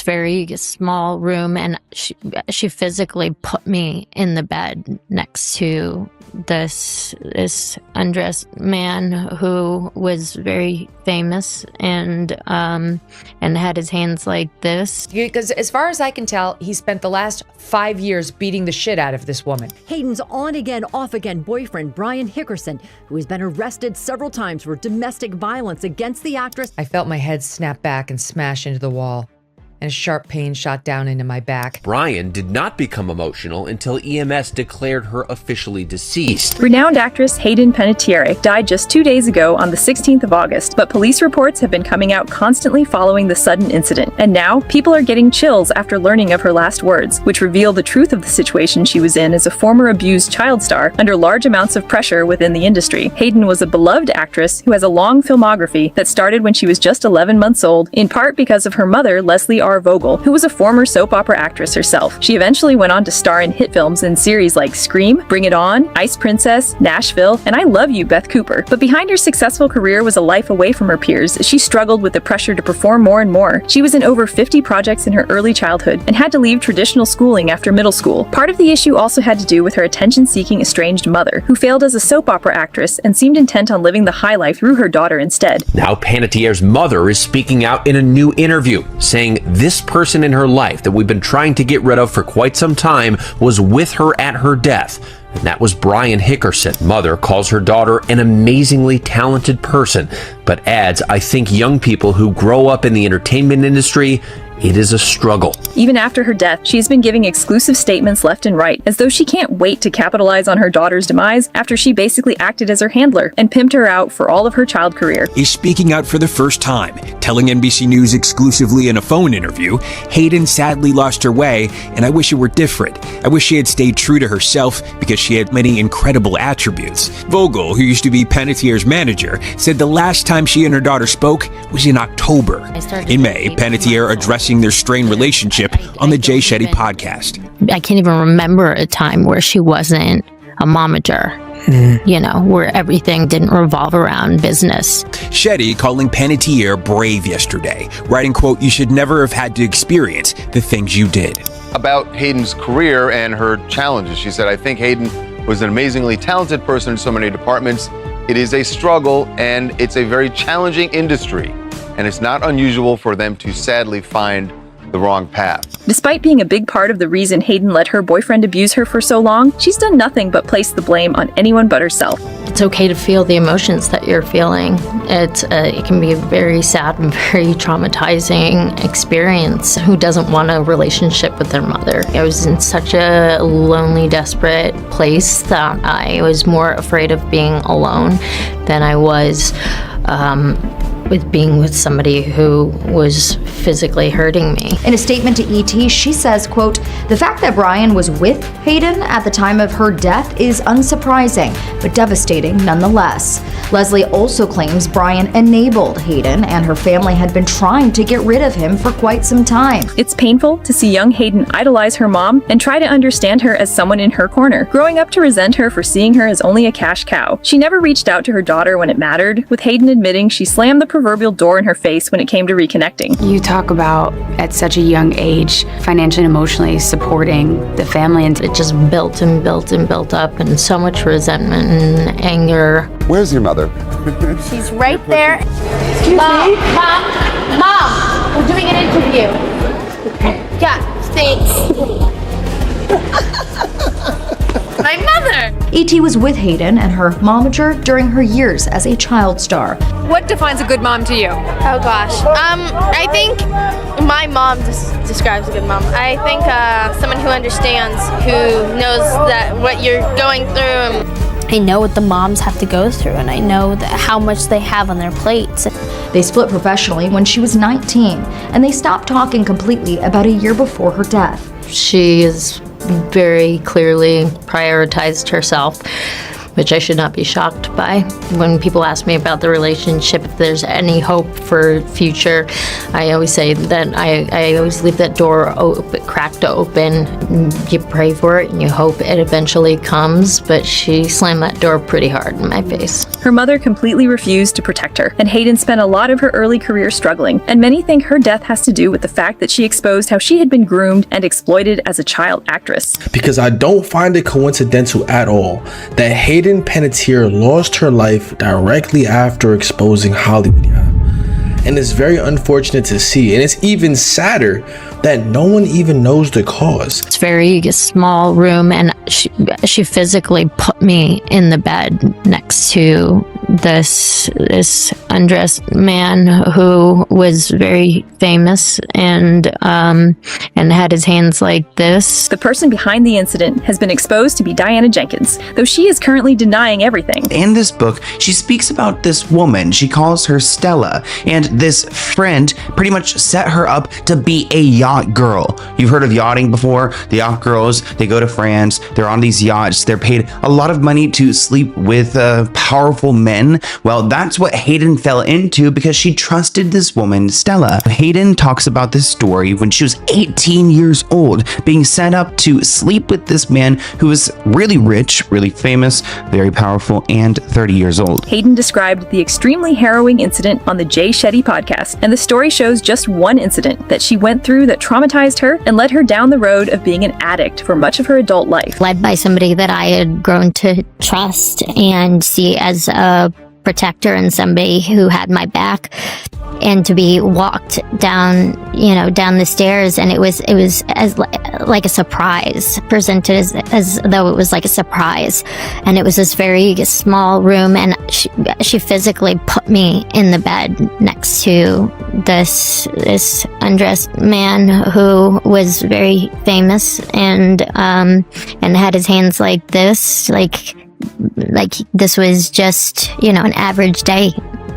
very small room, and she physically put me in the bed next to this undressed man who was very famous and had his hands like this. Because as far as I can tell, he spent the last 5 years beating the shit out of this woman. Hayden's on-again, off-again boyfriend, Brian Hickerson, who has been arrested several times for domestic violence against the actress. I felt my head snap back and smash into the wall, and a sharp pain shot down into my back. Brian did not become emotional until EMS declared her officially deceased. Renowned actress Hayden Panettiere died just 2 days ago on the 16th of August, but police reports have been coming out constantly following the sudden incident. And now, people are getting chills after learning of her last words, which reveal the truth of the situation she was in as a former abused child star under large amounts of pressure within the industry. Hayden was a beloved actress who has a long filmography that started when she was just 11 months old, in part because of her mother, Leslie Vogel, who was a former soap opera actress herself. She eventually went on to star in hit films in series like Scream, Bring It On, Ice Princess, Nashville, and I Love You, Beth Cooper. But behind her successful career was a life away from her peers as she struggled with the pressure to perform more and more. She was in over 50 projects in her early childhood and had to leave traditional schooling after middle school. Part of the issue also had to do with her attention-seeking estranged mother, who failed as a soap opera actress and seemed intent on living the high life through her daughter instead. Now Panettiere's mother is speaking out in a new interview, saying this person in her life that we've been trying to get rid of for quite some time was with her at her death. And that was Brian Hickerson. Mother calls her daughter an amazingly talented person, but adds, I think young people who grow up in the entertainment industry, it is a struggle. Even after her death, she has been giving exclusive statements left and right, as though she can't wait to capitalize on her daughter's demise after she basically acted as her handler and pimped her out for all of her child career. Is speaking out for the first time. Telling NBC News exclusively in a phone interview, Hayden sadly lost her way, and I wish it were different. I wish she had stayed true to herself because she had many incredible attributes. Vogel, who used to be Panettiere's manager, said the last time she and her daughter spoke was in October. In May, Panettiere addressed their strained relationship on the Jay Shetty podcast. I can't even remember a time where she wasn't a momager, where everything didn't revolve around business. Shetty calling Panettiere brave yesterday, writing, quote, "You should never have had to experience the things you did." About Hayden's career and her challenges, she said, I think Hayden was an amazingly talented person in so many departments. It is a struggle and it's a very challenging industry. And it's not unusual for them to sadly find the wrong path. Despite being a big part of the reason Hayden let her boyfriend abuse her for so long, she's done nothing but place the blame on anyone but herself. It's okay to feel the emotions that you're feeling. It can be a very sad and very traumatizing experience. Who doesn't want a relationship with their mother? I was in such a lonely, desperate place that I was more afraid of being alone than I was with being with somebody who was physically hurting me. In a statement to ET, she says, quote, "The fact that Brian was with Hayden at the time of her death is unsurprising, but devastating nonetheless." Leslie also claims Brian enabled Hayden and her family had been trying to get rid of him for quite some time. It's painful to see young Hayden idolize her mom and try to understand her as someone in her corner, growing up to resent her for seeing her as only a cash cow. She never reached out to her daughter when it mattered, with Hayden admitting she slammed the proverbial door in her face when it came to reconnecting. You talk about, at such a young age, financially and emotionally supporting the family, and it just built and built and built up, and so much resentment and anger. Where's your mother? She's right there. Excuse me? Mom, we're doing an interview. Yeah, thanks. My mother! E.T. was with Hayden and her momager during her years as a child star. What defines a good mom to you? Oh gosh. I think my mom describes a good mom. I think someone who understands, who knows that what you're going through. I know what the moms have to go through, and I know how much they have on their plates. They split professionally when she was 19, and they stopped talking completely about a year before her death. She is very clearly prioritized herself which I should not be shocked by. When people ask me about the relationship, if there's any hope for future, I always say that I always leave that door cracked open. You pray for it and you hope it eventually comes, but she slammed that door pretty hard in my face. Her mother completely refused to protect her, and Hayden spent a lot of her early career struggling, and many think her death has to do with the fact that she exposed how she had been groomed and exploited as a child actress. Because I don't find it coincidental at all that Hayden Panettiere lost her life directly after exposing Hollywood. And it's very unfortunate to see, and it's even sadder that no one even knows the cause. It's a very small room, and she physically put me in the bed next to this undressed man who was very famous and had his hands like this. The person behind the incident has been exposed to be Diana Jenkins, though she is currently denying everything. In this book, she speaks about this woman. She calls her Stella, and this friend pretty much set her up to be a yacht girl. You've heard of yachting before? The yacht girls, they go to France, they're on these yachts, they're paid a lot of money to sleep with powerful men. Well, that's what Hayden fell into because she trusted this woman, Stella. Hayden talks about this story when she was 18 years old, being set up to sleep with this man who was really rich, really famous, very powerful, and 30 years old. Hayden described the extremely harrowing incident on the Jay Shetty podcast, and the story shows just one incident that she went through that traumatized her and led her down the road of being an addict for much of her adult life. Led by somebody that I had grown to trust and see as a protector and somebody who had my back, and to be walked down the stairs, and it was as like a surprise, presented as though it was like a surprise, and it was this very small room, and she physically put me in the bed next to this undressed man who was very famous and had his hands like this, like this was just, an average day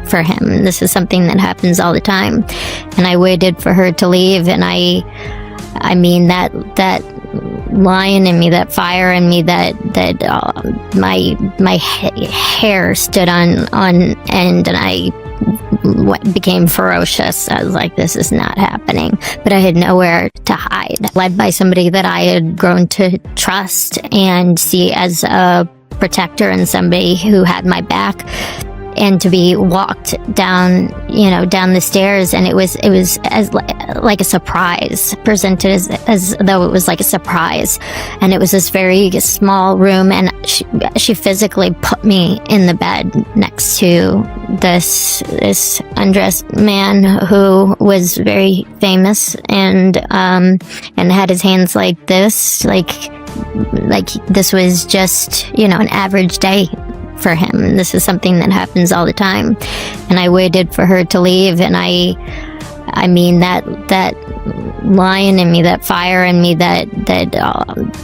for him. This is something that happens all the time. And I waited for her to leave, and I mean that lion in me, that fire in me, that my hair stood on end, and I became ferocious. I was like, this is not happening. But I had nowhere to hide. Led by somebody that I had grown to trust and see as a protector and somebody who had my back, and to be walked down the stairs, and it was as like a surprise, presented as though it was like a surprise, and it was this very small room, and she physically put me in the bed next to this undressed man who was very famous and had his hands like this, like this was just, an average day for him. This is something that happens all the time. And I waited for her to leave, and I mean that lion in me, that fire in me, that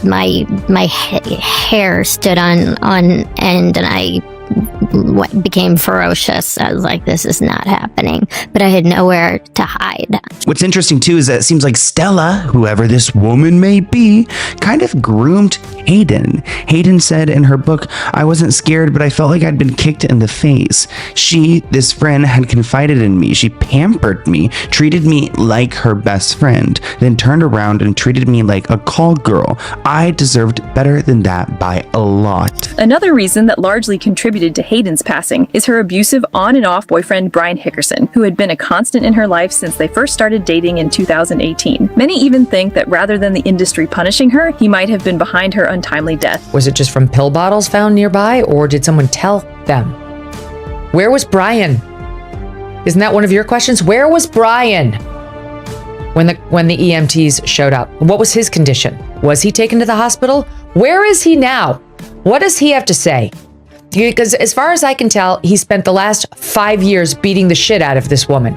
my hair stood on end, and I became ferocious. I was like, this is not happening. But I had nowhere to hide. What's interesting too is that it seems like Stella, whoever this woman may be, kind of groomed Hayden. Hayden said in her book, I wasn't scared, but I felt like I'd been kicked in the face. This friend had confided in me. She pampered me, treated me like her best friend, then turned around and treated me like a call girl. I deserved better than that by a lot. Another reason that largely contributed to Hayden's passing is her abusive on and off boyfriend Brian Hickerson, who had been a constant in her life since they first started dating in 2018. Many even think that rather than the industry punishing her, he might have been behind her untimely death. Was it just from pill bottles found nearby, or did someone tell them? Where was Brian? Isn't that one of your questions? Where was Brian when the EMTs showed up? What was his condition? Was he taken to the hospital? Where is he now? What does he have to say? Because as far as I can tell, he spent the last 5 years beating the shit out of this woman.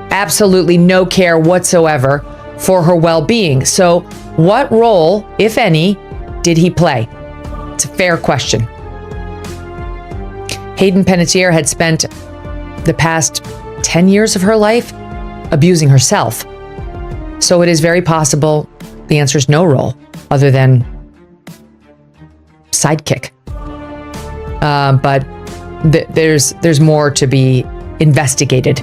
Absolutely no care whatsoever for her well-being. So what role, if any, did he play? It's a fair question. Hayden Panettiere had spent the past 10 years of her life abusing herself. So it is very possible the answer is no role other than sidekick. but there's more to be investigated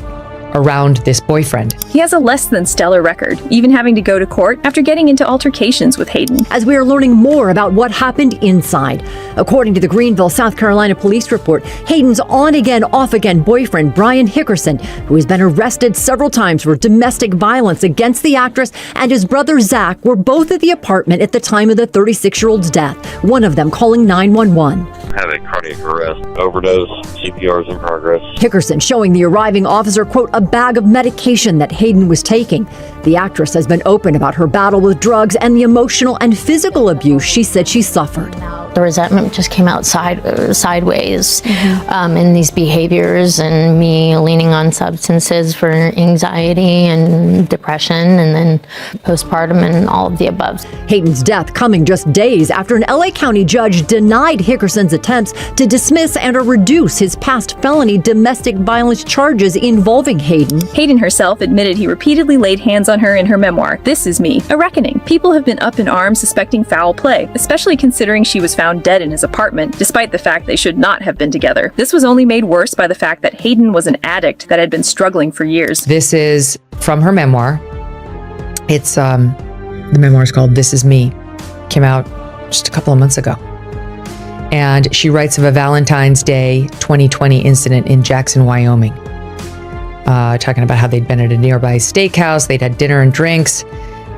around this boyfriend. He has a less than stellar record, even having to go to court after getting into altercations with Hayden. As we are learning more about what happened inside. According to the Greenville, South Carolina police report, Hayden's on-again, off-again boyfriend, Brian Hickerson, who has been arrested several times for domestic violence against the actress, and his brother Zach were both at the apartment at the time of the 36-year-old's death, one of them calling 911. Have a cardiac arrest, overdose, CPR is in progress. Hickerson showing the arriving officer, quote, a bag of medication that Hayden was taking. The actress has been open about her battle with drugs and the emotional and physical abuse she said she suffered. The resentment just came out sideways in these behaviors, and me leaning on substances for anxiety and depression, and then postpartum and all of the above. Hayden's death coming just days after an LA County judge denied Hickerson's attempts to dismiss and or reduce his past felony domestic violence charges involving Hayden. Hayden herself admitted he repeatedly laid hands on her in her memoir, This Is Me, A Reckoning. People have been up in arms suspecting foul play, especially considering she was found dead in his apartment, despite the fact they should not have been together. This was only made worse by the fact that Hayden was an addict that had been struggling for years. This is from her memoir. It's, the memoir is called This Is Me. Came out just a couple of months ago. And she writes of a Valentine's Day 2020 incident in Jackson, Wyoming. Talking about how they'd been at a nearby steakhouse, they'd had dinner and drinks.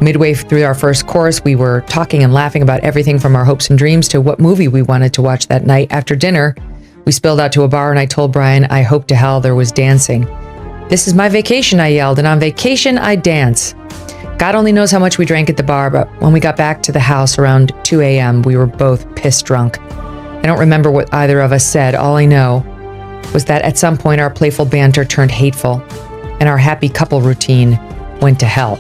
Midway through our first course, we were talking and laughing about everything from our hopes and dreams to what movie we wanted to watch that night. After dinner, we spilled out to a bar and I told Brian, I hope to hell there was dancing. This is my vacation, I yelled, and on vacation, I dance. God only knows how much we drank at the bar, but when we got back to the house around 2 a.m., we were both piss drunk. I don't remember what either of us said. All I know was that at some point our playful banter turned hateful and our happy couple routine went to hell.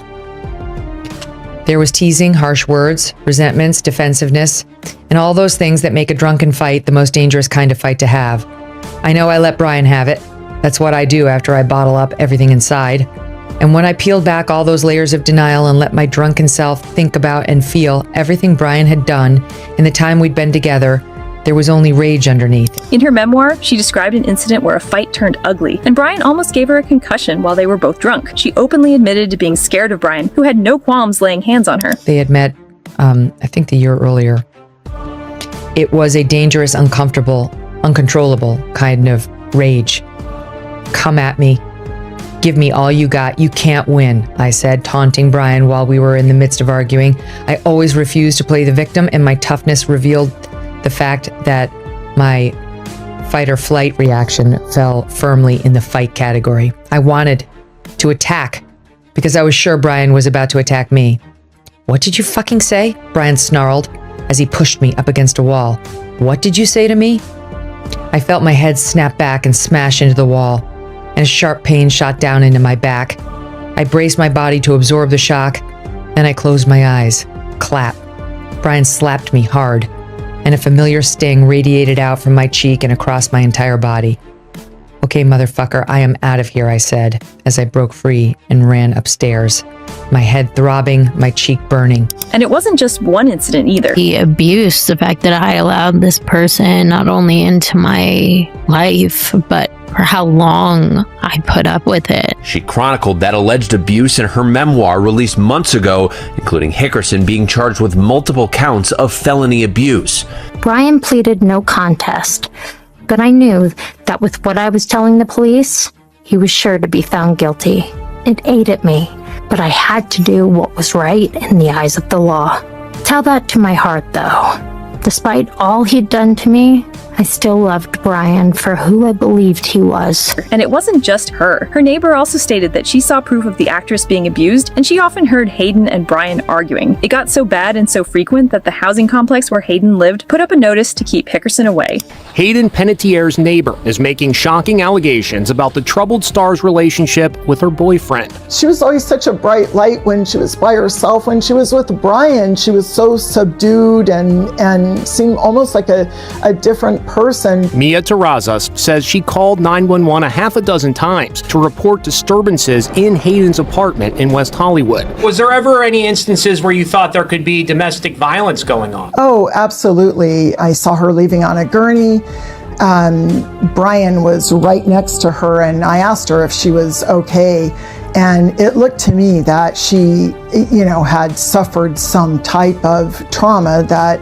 There was teasing, harsh words, resentments, defensiveness, and all those things that make a drunken fight the most dangerous kind of fight to have. I know I let Brian have it. That's what I do after I bottle up everything inside. And when I peeled back all those layers of denial and let my drunken self think about and feel everything Brian had done in the time we'd been together, there was only rage underneath. In her memoir, she described an incident where a fight turned ugly, and Brian almost gave her a concussion while they were both drunk. She openly admitted to being scared of Brian, who had no qualms laying hands on her. They had met, I think the year earlier. It was a dangerous, uncomfortable, uncontrollable kind of rage. Come at me. Give me all you got. You can't win, I said, taunting Brian while we were in the midst of arguing. I always refused to play the victim, and my toughness revealed the fact that my fight or flight reaction fell firmly in the fight category. I wanted to attack because I was sure Brian was about to attack me. What did you fucking say? Brian snarled as he pushed me up against a wall. What did you say to me? I felt my head snap back and smash into the wall, and a sharp pain shot down into my back. I braced my body to absorb the shock, and I closed my eyes. Clap. Brian slapped me hard, and a familiar sting radiated out from my cheek and across my entire body. Okay, motherfucker, I am out of here, I said, as I broke free and ran upstairs, my head throbbing, my cheek burning. And it wasn't just one incident either. The abuse, the fact that I allowed this person not only into my life, but for how long I put up with it. She chronicled that alleged abuse in her memoir released months ago, including Hickerson being charged with multiple counts of felony abuse. Brian pleaded no contest, but I knew that with what I was telling the police, he was sure to be found guilty. It ate at me, but I had to do what was right in the eyes of the law. Tell that to my heart, though. Despite all he'd done to me, I still loved Brian for who I believed he was. And it wasn't just her. Her neighbor also stated that she saw proof of the actress being abused, and she often heard Hayden and Brian arguing. It got so bad and so frequent that the housing complex where Hayden lived put up a notice to keep Hickerson away. Hayden Panettiere's neighbor is making shocking allegations about the troubled star's relationship with her boyfriend. She was always such a bright light when she was by herself. When she was with Brian, she was so subdued and seemed almost like a different person. Mia Terrazas says she called 911 a half a dozen times to report disturbances in Hayden's apartment in West Hollywood. Was there ever any instances where you thought there could be domestic violence going on? Oh, absolutely. I saw her leaving on a gurney. Brian was right next to her, and I asked her if she was okay. And it looked to me that she, had suffered some type of trauma that,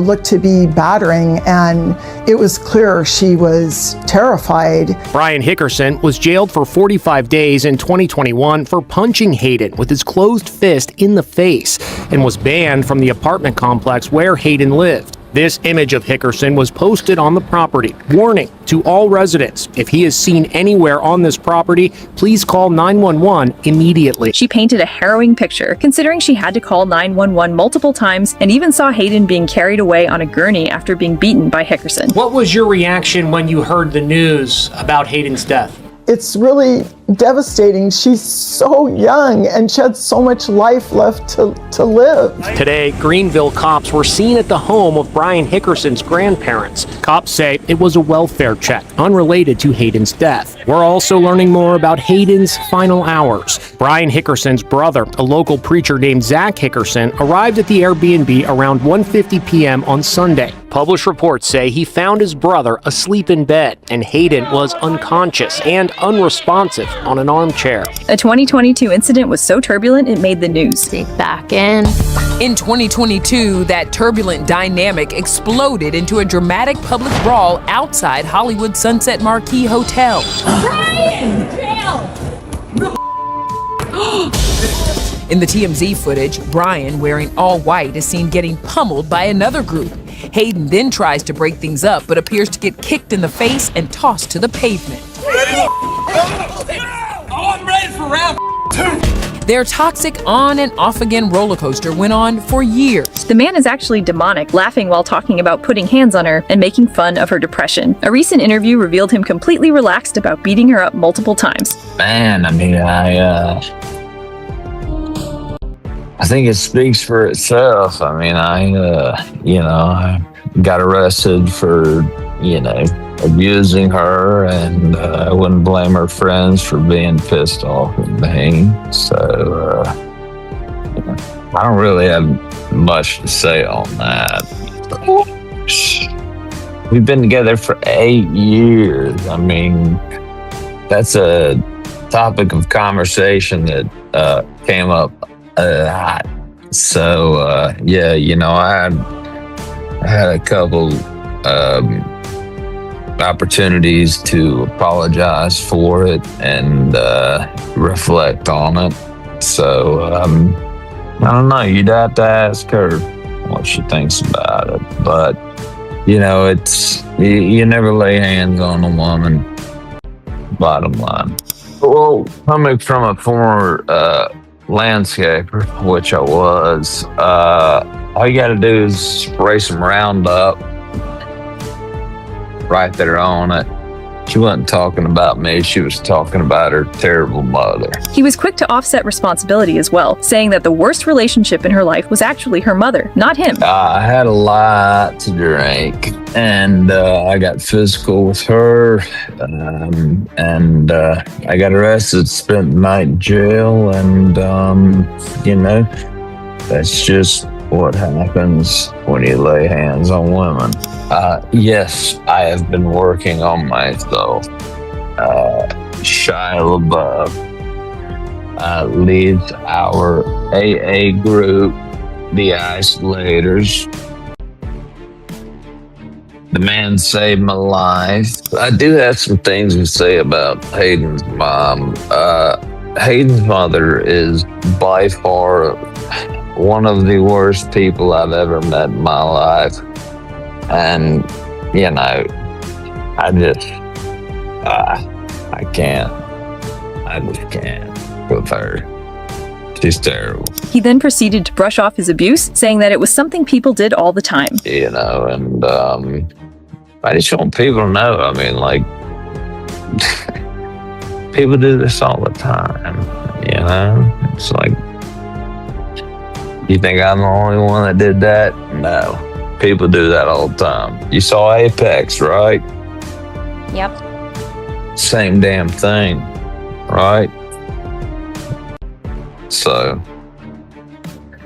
looked to be battering, and it was clear she was terrified. Brian Hickerson was jailed for 45 days in 2021 for punching Hayden with his closed fist in the face and was banned from the apartment complex where Hayden lived. This image of Hickerson was posted on the property. Warning to all residents, if he is seen anywhere on this property, please call 911 immediately. She painted a harrowing picture, considering she had to call 911 multiple times and even saw Hayden being carried away on a gurney after being beaten by Hickerson. What was your reaction when you heard the news about Hayden's death? It's really devastating. She's so young and she had so much life left to live. Today, Greenville cops were seen at the home of Brian Hickerson's grandparents. Cops say it was a welfare check, unrelated to Hayden's death. We're also learning more about Hayden's final hours. Brian Hickerson's brother, a local preacher named Zach Hickerson, arrived at the Airbnb around 1:50 p.m. on Sunday. Published reports say he found his brother asleep in bed, and Hayden was unconscious and unresponsive on an armchair. A 2022 incident was so turbulent it made the news. Back in 2022, that turbulent dynamic exploded into a dramatic public brawl outside Hollywood Sunset Marquis Hotel. Brian! Jail! In the TMZ footage, Brian, wearing all white, is seen getting pummeled by another group. Hayden then tries to break things up, but appears to get kicked in the face and tossed to the pavement. I'm ready for round 2. Their toxic on and off again roller coaster went on for years. The man is actually demonic, laughing while talking about putting hands on her and making fun of her depression. A recent interview revealed him completely relaxed about beating her up multiple times. Man, I mean, I think it speaks for itself. I mean, I got arrested for, abusing her, and I wouldn't blame her friends for being pissed off at me. So, I don't really have much to say on that. We've been together for 8 years. I mean, that's a topic of conversation that came up a lot. So, I had a couple opportunities to apologize for it and reflect on it. So, I don't know. You'd have to ask her what she thinks about it. But, it's you never lay hands on a woman, bottom line. Well, coming from a former landscaper, which I was, all you got to do is spray some Roundup right there on it. She wasn't talking about me. She was talking about her terrible mother. He was quick to offset responsibility as well, saying that the worst relationship in her life was actually her mother, not him. I had a lot to drink, and I got physical with her, and I got arrested, spent the night in jail, and, that's just what happens when you lay hands on women. Yes, I have been working on myself. Shia LaBeouf leads our AA group, The Isolators. The man saved my life. I do have some things to say about Hayden's mom. Hayden's mother is by far one of the worst people I've ever met in my life. And, I just can't with her. She's terrible. He then proceeded to brush off his abuse, saying that it was something people did all the time. And I just want people to know, I mean, like, people do this all the time, It's like, you think I'm the only one that did that? No. People do that all the time. You saw Apex, right? Yep. Same damn thing, right? So.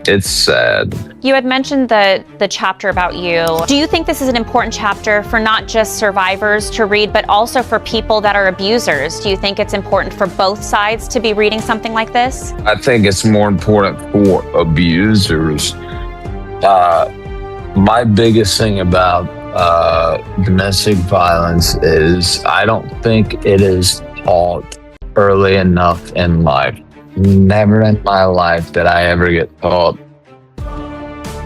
It's sad. You had mentioned the chapter about you. Do you think this is an important chapter for not just survivors to read, but also for people that are abusers? Do you think it's important for both sides to be reading something like this? I think it's more important for abusers. My biggest thing about domestic violence is I don't think it is taught early enough in life. Never in my life did I ever get taught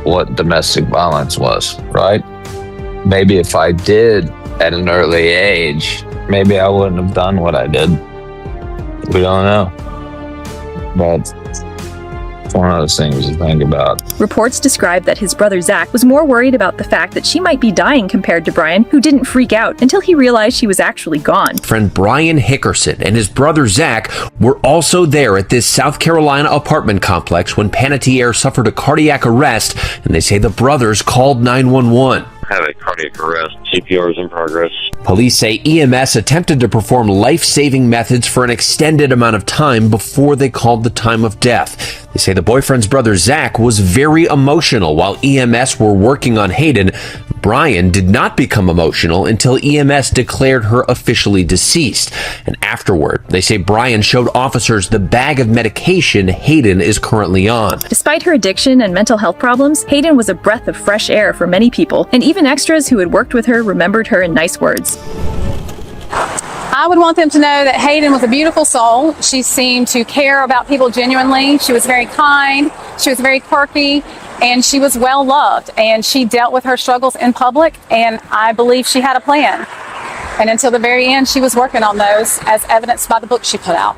what domestic violence was, right? Maybe if I did at an early age, maybe I wouldn't have done what I did. We don't know. But it's one of those things to think about. Reports describe that his brother Zach was more worried about the fact that she might be dying compared to Brian, who didn't freak out until he realized she was actually gone. Friend Brian Hickerson and his brother Zach were also there at this South Carolina apartment complex when Panettiere suffered a cardiac arrest, and they say the brothers called 911. Have a cardiac arrest. CPR is in progress. Police say EMS attempted to perform life-saving methods for an extended amount of time before they called the time of death. They say the boyfriend's brother Zach was very emotional while EMS were working on Hayden. Brian did not become emotional until EMS declared her officially deceased. And afterward, they say Brian showed officers the bag of medication Hayden is currently on. Despite her addiction and mental health problems, Hayden was a breath of fresh air for many people, and even extras who had worked with her remembered her in nice words. I would want them to know that Hayden was a beautiful soul. She seemed to care about people genuinely. She was very kind. She was very quirky, and she was well loved. And she dealt with her struggles in public, and I believe she had a plan. And until the very end, she was working on those, as evidenced by the book she put out.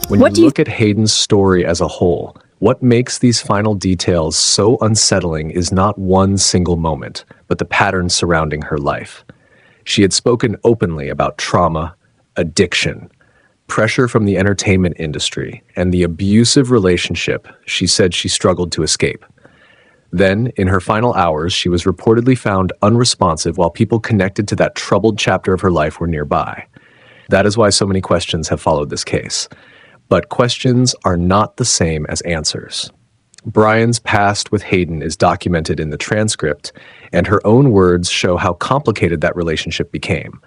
When you look at Hayden's story as a whole, what makes these final details so unsettling is not one single moment, but the patterns surrounding her life. She had spoken openly about trauma, addiction, pressure from the entertainment industry, and the abusive relationship she said she struggled to escape. Then, in her final hours, she was reportedly found unresponsive while people connected to that troubled chapter of her life were nearby. That is why so many questions have followed this case. But questions are not the same as answers. Brian's past with Hayden is documented in the transcript, and her own words show how complicated that relationship became.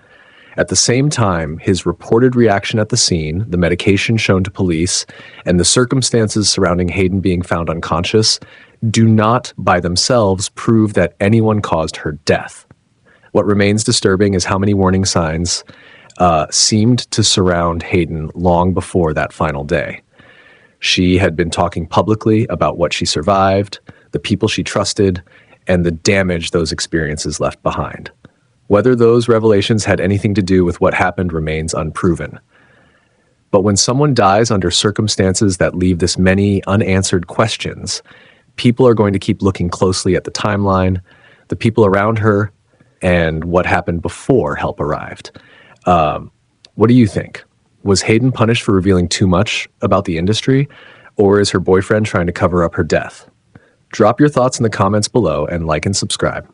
At the same time, his reported reaction at the scene, the medication shown to police, and the circumstances surrounding Hayden being found unconscious do not, by themselves, prove that anyone caused her death. What remains disturbing is how many warning signs seemed to surround Hayden long before that final day. She had been talking publicly about what she survived, the people she trusted, and the damage those experiences left behind. Whether those revelations had anything to do with what happened remains unproven. But when someone dies under circumstances that leave this many unanswered questions, people are going to keep looking closely at the timeline, the people around her, and what happened before help arrived. What do you think? Was Hayden punished for revealing too much about the industry, or is her boyfriend trying to cover up her death? Drop your thoughts in the comments below and like and subscribe.